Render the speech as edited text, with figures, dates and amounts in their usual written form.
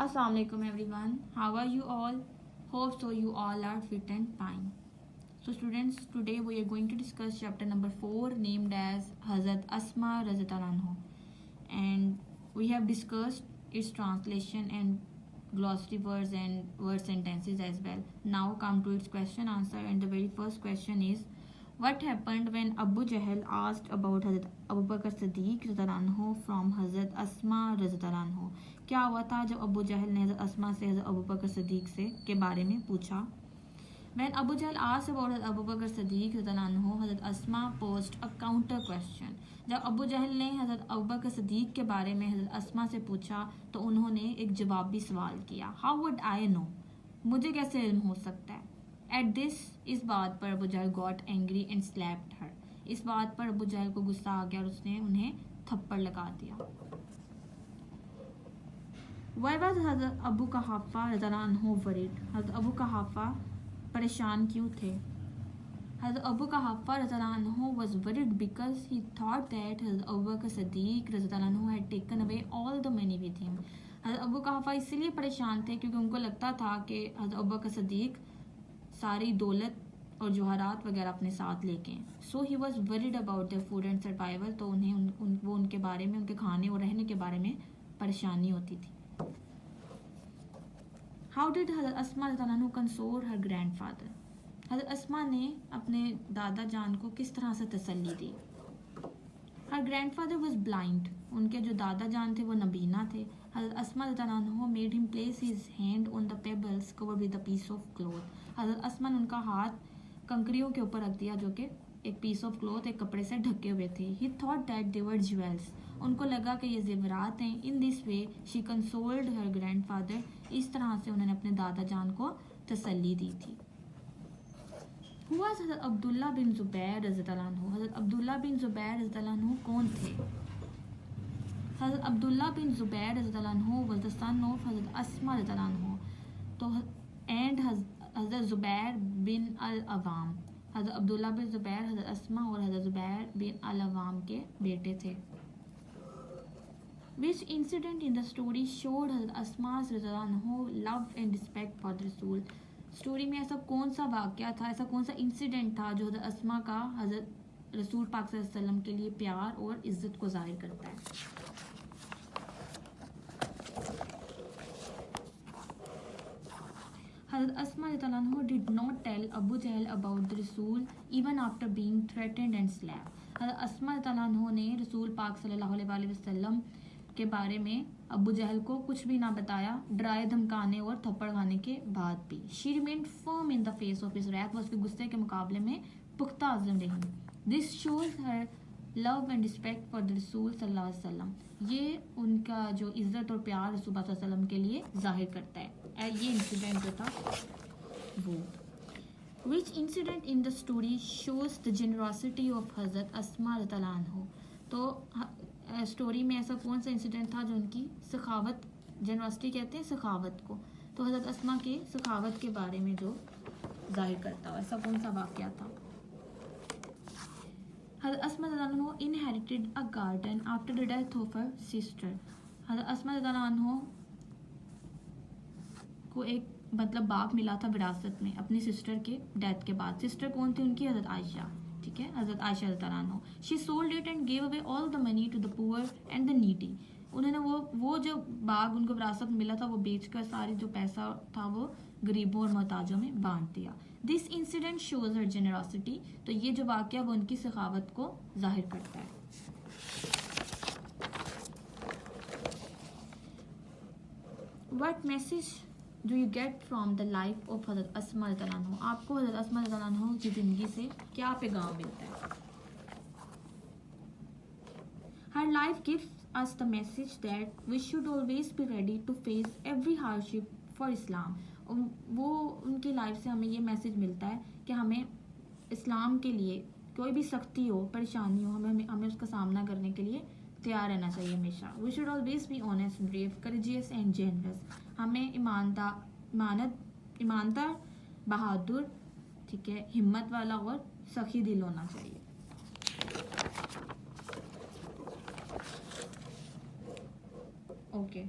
Assalamualaikum everyone. How are you all? Hope so you all are fit and fine. So students, today we are going to discuss chapter number 4 named as Hazrat Asma Raziyallahu anha. And we have discussed its translation and glossary words and word sentences as well. Now come to its question answer, and the very first question is, what happened when Abu Jahl asked about Hazrat Abu Bakr Siddiq Radhiyallahu from Hazrat Asma Radhiyallahu? क्या हुआ था जब अबू जहल ने हज़रत अस्मा से हज़रत अबू बकर सिद्दीक से के बारे में पूछा? When Abu Jahl asked about Hazrat Abu Bakr Siddiq Radhiyallahu, Hazrat Asma posed a counter question. जब अबू जहल ने हज़रत अबू बकर सिद्दीक के बारे में हज़रत अस्मा से पूछा तो उन्होंने एक जवाबी सवाल किया. How would I know? मुझे कैसे इल्म हो सकता है? At this, इस बात पर अबू जहल got angry and slapped her. इस बात पर अबू जहल को गुस्सा आ गया और उसने उन्हें थप्पड़ लगा दिया. Why was हज़रत अबू कहाफ़ा रज़ियल्लाहु अन्हु worried? हज़रत अबू कहाफ़ा परेशान क्यों थे? हज़रत अबू कहाफ़ा रज़ियल्लाहु अन्हु was worried because he thought that हज़रत अबू बकर सिद्दीक रज़ियल्लाहु अन्हु had taken away all the money with him. हज़रत अबू कहाफ़ा इसलिए परेशान थे क्योंकि उनको लगता था कि हज़रत अबू बकर सिद्दीक सारी दौलत और जवाहरात वगैरह अपने साथ लेके हैं. So he was worried about their food and survival. तो उन्हें वो उनके बारे में, उनके खाने और रहने के बारे में परेशानी होती थी. हाउ डिड हज़रत अस्मा रज़ियल्लाहु अन्हा कंसोल हर ग्रैंडफादर? हज़रत अस्मा ने अपने दादा जान को किस तरह से तसल्ली दी? हर ग्रैंडफादर वॉज ब्लाइंड. उनके जो दादा जान थे वो नबीना थे. हज़रत अस्मा रज़ियल्लाहु अन्हा made him place his hand on the pebbles covered with a piece of cloth. हज़रत अस्मा ने उनका हाथ कंकरियों के ऊपर रख दिया जो कि एक पीस ऑफ क्लॉथ, एक कपड़े से ढके हुए थे. ही thought that they were jewels. उनको लगा कि ये जेवरात हैं. In this way she consoled her grandfather. इस तरह से उन्होंने अपने दादा जान को तसल्ली दी थी. हुआ हज़रत अब्दुल्ला बिन ज़ुबैर रज़ियल्लाहु अन्हु. हज़रत अब्दुल्ला बिन ज़ुबैर रज़ियल्लाहु अन्हु कौन थे? हज़रत अब्दुल्ला बिन ज़ुबैर रज़ियल्लाहु अन्हु वाज द सन ऑफ हज़रत अस्मा रज़ियल्लाहु अन्हु. तो एंड हज़रत ज़ुबैर बिन अल अवाम. हज़रत अब्दुल्ला बिन ज़ुबैर हज़रत अस्मा और हज़रत ज़ुबैर बिन अल अवाम के बेटे थे. Which incident in the story showed हज़रत अस्मा's रज़ियल्लाहु अन्हु love and respect for the रसूल? स्टोरी में ऐसा कौन सा वाक़या था, ऐसा कौन सा इंसिडेंट था जो हज़रत अस्मा का हज़रत रसूल पाक सल्लल्लाहु अलैहि वसल्लम के लिए प्यार और इज़्ज़त को ज़ाहिर करता है? हज़रत अस्मा रज़ियल्लाहु अन्हु did not tell Abu Jahl about the रसूल even after being threatened and slapped. हज़रत अस्मा रज़ियल्लाहु अन्हु ने रसूल पाक सल्लल्लाहु अलैहि वसल्लम के बारे में अबू जहल को कुछ भी ना बताया, डराए धमकाने और थप्पड़ खाने के बाद भी. She remained firm in the face of his wrath. वो उसके गुस्से के मुकाबले में पुख्ता अज़म रही. This shows her love and respect for the रसूल सल्लल्लाहु अलैहि वसल्लम. ये उनका जो इज़्ज़त और प्यार रसूल सल्लल्लाहु अलैहि वसल्लम के लिए जाहिर करता है. ये इंसिडेंट जो था वो. Which incident in the story shows the generosity of हज़रत अस्मा रज़ियल्लाहु अन्हु? तो स्टोरी में ऐसा कौन सा इंसिडेंट था जो उनकी सखावत, जेनरॉसिटी कहते हैं सखावत को, तो हज़रत अस्मा के सखावत के बारे में जो जाहिर करता हो, ऐसा कौन सा वाक़या था? हज़रत अस्मा रज़ियल्लाहु अन्हु inherited a garden after the death of her sister. हज़रत अस्मा रज़ियल्लाहु अन्हु को एक मतलब बाग मिला था विरासत में अपनी सिस्टर के डेथ के बाद. सिस्टर कौन थी उनकी? हज़रत आयशा. ठीक है, हज़रत आयशा रज़ियल्लाहु अन्हा. She sold it and gave away all the money to the poor and the needy. उन्होंने वो जो बाग उनको विरासत में मिला था वो बेचकर सारी जो पैसा था वो गरीबों और मोहताजों में बांट दिया. This incident shows her generosity. तो ये जो वाक़या वो उनकी सखावत को जाहिर करता है. What message do you get from the life of हज़रत अस्मा रज़ियल्लाहु अन्हा? आपको हज़रत अस्मा रज़ियल्लाहु अन्हा की ज़िंदगी से क्या पैगाम मिलता है? हर life gives us the message that we should always be ready to face every hardship for Islam. वो उनकी लाइफ से हमें ये मैसेज मिलता है कि हमें इस्लाम के लिए कोई भी सख्ती हो, परेशानी हो, हमें उसका सामना करने के लिए तैयार रहना चाहिए हमेशा. We should always be honest, brave, courageous and generous. हमें ईमानदार, बहादुर, ठीक है, हिम्मत वाला और सखी दिल होना चाहिए. ओके